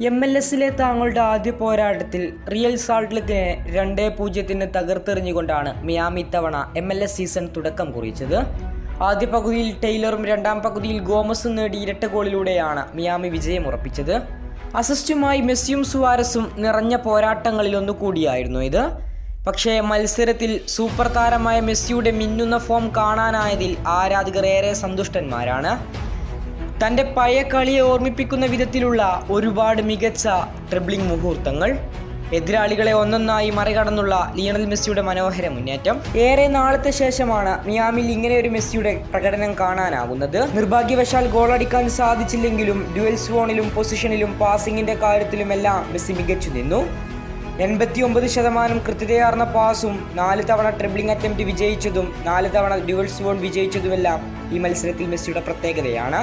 MLS-ലെ താങ്കളുടെ ആദ്യ പോരാട്ടത്തിൽ റിയൽ സാൾട്ട് ലേക്കിനെ 2-0 തകർത്തെറിഞ്ഞുകൊണ്ടാണ് മിയാമി ഇത്തവണ MLS സീസൺ തുടക്കം കുറിച്ചത്. ആദ്യ പകുതിയിൽ ടൈലറും രണ്ടാം പകുതിയിൽ ഗോമസും നേടി ഇരട്ട ഗോളിലൂടെയാണ് മിയാമി വിജയമുറപ്പിച്ചത്. അസിസ്റ്റുമായി മെസ്സിയും സുവാരസും നിറഞ്ഞ പോരാട്ടങ്ങളിലൊന്നുകൂടിയായിരുന്നു ഇത്. പക്ഷേ മത്സരത്തിൽ സൂപ്പർ താരമായ മെസ്സിയുടെ മിന്നുന്ന ഫോം കാണാനായതിൽ ആരാധകർ ഏറെ സന്തുഷ്ടന്മാരാണ്. തൻ്റെ പഴയ കളിയെ ഓർമ്മിപ്പിക്കുന്ന വിധത്തിലുള്ള ഒരുപാട് മികച്ച ട്രിബ്ലിംഗ് മുഹൂർത്തങ്ങൾ, എതിരാളികളെ ഒന്നൊന്നായി മറികടന്നുള്ള ലിയണൽ മെസ്സിയുടെ മനോഹര മുന്നേറ്റം. ഏറെ നാളത്തെ ശേഷമാണ് മിയാമിയിൽ ഇങ്ങനെ ഒരു മെസ്സിയുടെ പ്രകടനം കാണാനാകുന്നത്. നിർഭാഗ്യവശാൽ ഗോളടിക്കാൻ സാധിച്ചില്ലെങ്കിലും ഡ്യുവൽ സോണിലും പൊസിഷനിലും പാസിങ്ങിൻ്റെ കാര്യത്തിലുമെല്ലാം മെസ്സി മികച്ചു നിന്നു. 89% കൃത്യതയാർന്ന പാസും 4 തവണ ട്രിബ്ലിംഗ് അറ്റംപ്റ്റ് വിജയിച്ചതും 4 തവണ ഡ്യുവൽ സോൺ വിജയിച്ചതുമെല്ലാം ഈ മത്സരത്തിൽ മെസ്സിയുടെ പ്രത്യേകതയാണ്.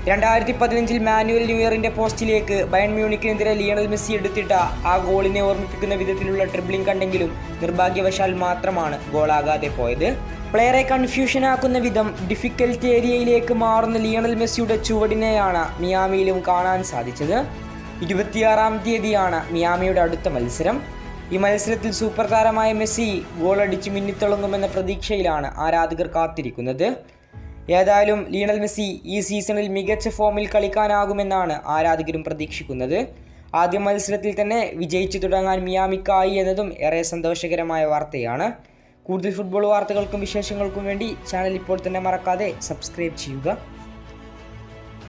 2015 മാനുവൽ ന്യൂയറിൻ്റെ പോസ്റ്റിലേക്ക് ബയൺ മ്യൂണിക്കിനെതിരെ ലിയണൽ മെസ്സി എടുത്തിട്ട ആ ഗോളിനെ ഓർമ്മിപ്പിക്കുന്ന വിധത്തിലുള്ള ട്രിബ്ലിംഗ് കണ്ടെങ്കിലും നിർഭാഗ്യവശാൽ മാത്രമാണ് ഗോളാകാതെ പോയത്. പ്ലെയറെ കൺഫ്യൂഷനാക്കുന്ന വിധം ഡിഫിക്കൽട്ട് ഏരിയയിലേക്ക് മാറുന്ന ലിയണൽ മെസ്സിയുടെ ചുവടിനെയാണ് മിയാമിയിലും കാണാൻ സാധിച്ചത്. 26-ാം തീയതിയാണ് മിയാമിയുടെ അടുത്ത മത്സരം. ഈ മത്സരത്തിൽ സൂപ്പർ താരമായ മെസ്സി ഗോളടിച്ച് മിന്നിത്തിളങ്ങുമെന്ന പ്രതീക്ഷയിലാണ് ആരാധകർ കാത്തിരിക്കുന്നത്. ഏതായാലും ലിയണൽ മെസ്സി ഈ സീസണിൽ മികച്ച ഫോമിൽ കളിക്കാനാകുമെന്നാണ് ആരാധകരും പ്രതീക്ഷിക്കുന്നത്. ആദ്യ മത്സരത്തിൽ തന്നെ വിജയിച്ചു തുടങ്ങാൻ മിയാമിക്കായി എന്നതും ഏറെ സന്തോഷകരമായ വാർത്തയാണ്. കൂടുതൽ ഫുട്ബോൾ വാർത്തകൾക്കും വിശേഷങ്ങൾക്കും വേണ്ടി ചാനൽ ഇപ്പോൾ തന്നെ മറക്കാതെ സബ്സ്ക്രൈബ് ചെയ്യുക.